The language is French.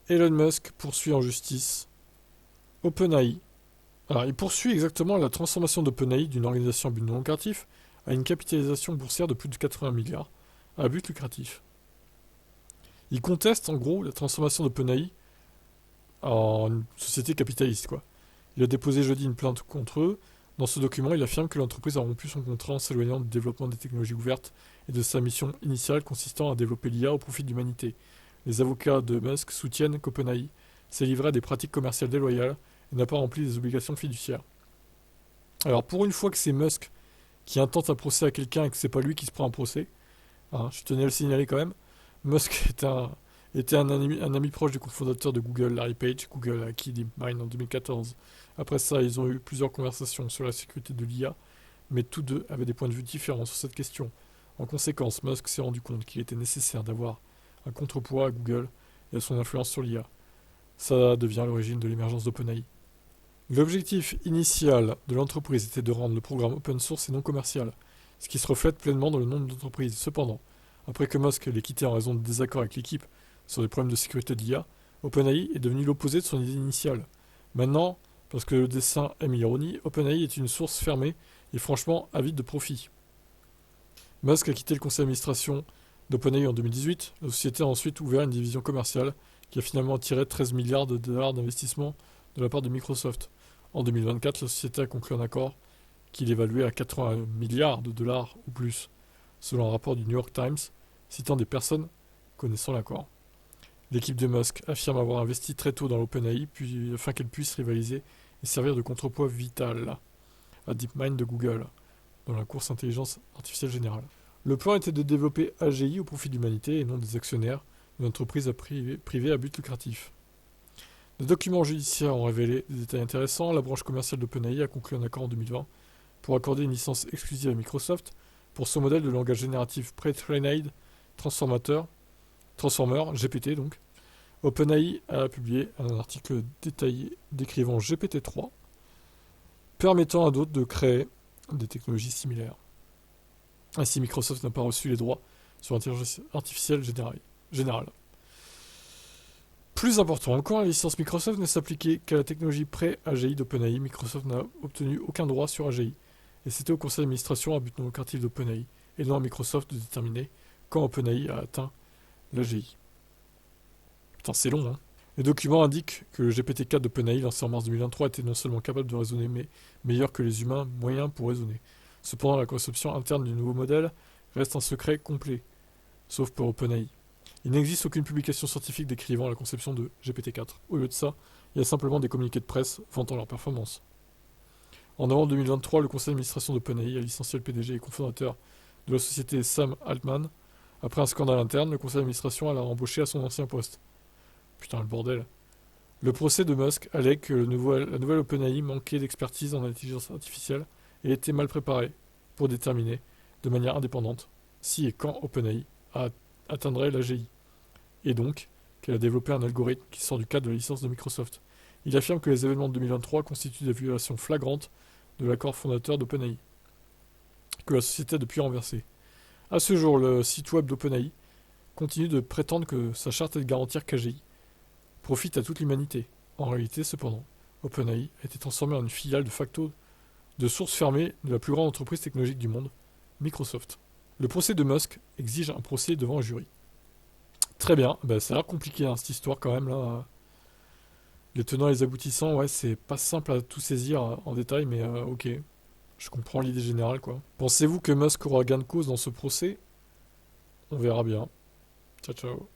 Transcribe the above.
Elon Musk poursuit en justice OpenAI. Alors, il poursuit exactement la transformation d'OpenAI d'une organisation à but non lucratif à une capitalisation boursière de plus de 80 milliards à but lucratif. Il conteste en gros la transformation d'OpenAI en une société capitaliste, quoi. Il a déposé jeudi une plainte contre eux. Dans ce document, il affirme que l'entreprise a rompu son contrat en s'éloignant du développement des technologies ouvertes et de sa mission initiale consistant à développer l'IA au profit de l'humanité. Les avocats de Musk soutiennent qu'OpenAI s'est livré à des pratiques commerciales déloyales et n'a pas rempli des obligations fiduciaires. Alors pour une fois que c'est Musk qui intente un procès à quelqu'un et que c'est pas lui qui se prend un procès, hein, je tenais à le signaler quand même, Musk était un ami proche du cofondateur de Google, Larry Page. Google a acquis DeepMind en 2014. Après ça, ils ont eu plusieurs conversations sur la sécurité de l'IA, mais tous deux avaient des points de vue différents sur cette question. En conséquence, Musk s'est rendu compte qu'il était nécessaire d'avoir un contrepoids à Google et à son influence sur l'IA. Ça devient l'origine de l'émergence d'OpenAI. L'objectif initial de l'entreprise était de rendre le programme open source et non commercial, ce qui se reflète pleinement dans le nom de l'entreprise. Cependant, après que Musk l'ait quitté en raison de désaccords avec l'équipe sur des problèmes de sécurité de l'IA, OpenAI est devenu l'opposé de son idée initiale. Maintenant, parce que le dessin aime l'ironie, OpenAI est une source fermée et franchement avide de profit. Musk a quitté le conseil d'administration d'OpenAI en 2018. La société a ensuite ouvert une division commerciale qui a finalement attiré 13 milliards de dollars d'investissement de la part de Microsoft. En 2024, la société a conclu un accord qu'il évaluait à 80 milliards de dollars ou plus, selon un rapport du New York Times, citant des personnes connaissant l'accord. L'équipe de Musk affirme avoir investi très tôt dans l'OpenAI afin qu'elle puisse rivaliser et servir de contrepoids vital à DeepMind de Google dans la course intelligence artificielle générale. Le plan était de développer AGI au profit de l'humanité et non des actionnaires d'une entreprise privée à but lucratif. Les documents judiciaires ont révélé des détails intéressants. La branche commerciale d'OpenAI a conclu un accord en 2020 pour accorder une licence exclusive à Microsoft pour son modèle de langage génératif Pre-Trained Transformer, GPT donc. OpenAI a publié un article détaillé décrivant GPT-3, permettant à d'autres de créer des technologies similaires. Ainsi, Microsoft n'a pas reçu les droits sur l'intelligence artificielle générale. Plus important encore, la licence Microsoft ne s'appliquait qu'à la technologie pré-AGI d'OpenAI. Microsoft n'a obtenu aucun droit sur AGI. Et c'était au conseil d'administration à but non lucratif d'OpenAI, et non à Microsoft de déterminer quand OpenAI a atteint l'AGI. Putain, c'est long, hein. Les documents indiquent que le GPT-4 d'OpenAI, lancé en mars 2023, était non seulement capable de raisonner, mais meilleur que les humains moyens pour raisonner. Cependant, la conception interne du nouveau modèle reste un secret complet, sauf pour OpenAI. Il n'existe aucune publication scientifique décrivant la conception de GPT-4. Au lieu de ça, il y a simplement des communiqués de presse vantant leur performance. En novembre 2023, le conseil d'administration d'OpenAI a licencié le PDG et cofondateur de la société Sam Altman. Après un scandale interne, le conseil d'administration l'a embauché à son ancien poste. Putain, le bordel. Le procès de Musk allègue que la nouvelle OpenAI manquait d'expertise en intelligence artificielle et était mal préparée pour déterminer, de manière indépendante, si et quand OpenAI atteindrait l'AGI. Et donc, qu'elle a développé un algorithme qui sort du cadre de la licence de Microsoft. Il affirme que les événements de 2023 constituent des violations flagrantes de l'accord fondateur d'OpenAI, que la société a depuis renversé. À ce jour, le site web d'OpenAI continue de prétendre que sa charte est de garantir qu'AGI profite à toute l'humanité. En réalité, cependant, OpenAI a été transformé en une filiale de facto de source fermée de la plus grande entreprise technologique du monde, Microsoft. Le procès de Musk exige un procès devant un jury. Très bien, bah, ça a l'air compliqué hein, cette histoire quand même là. Les tenants et les aboutissants, ouais, c'est pas simple à tout saisir en détail, mais ok, je comprends l'idée générale quoi. Pensez-vous que Musk aura gain de cause dans ce procès? On verra bien. Ciao ciao.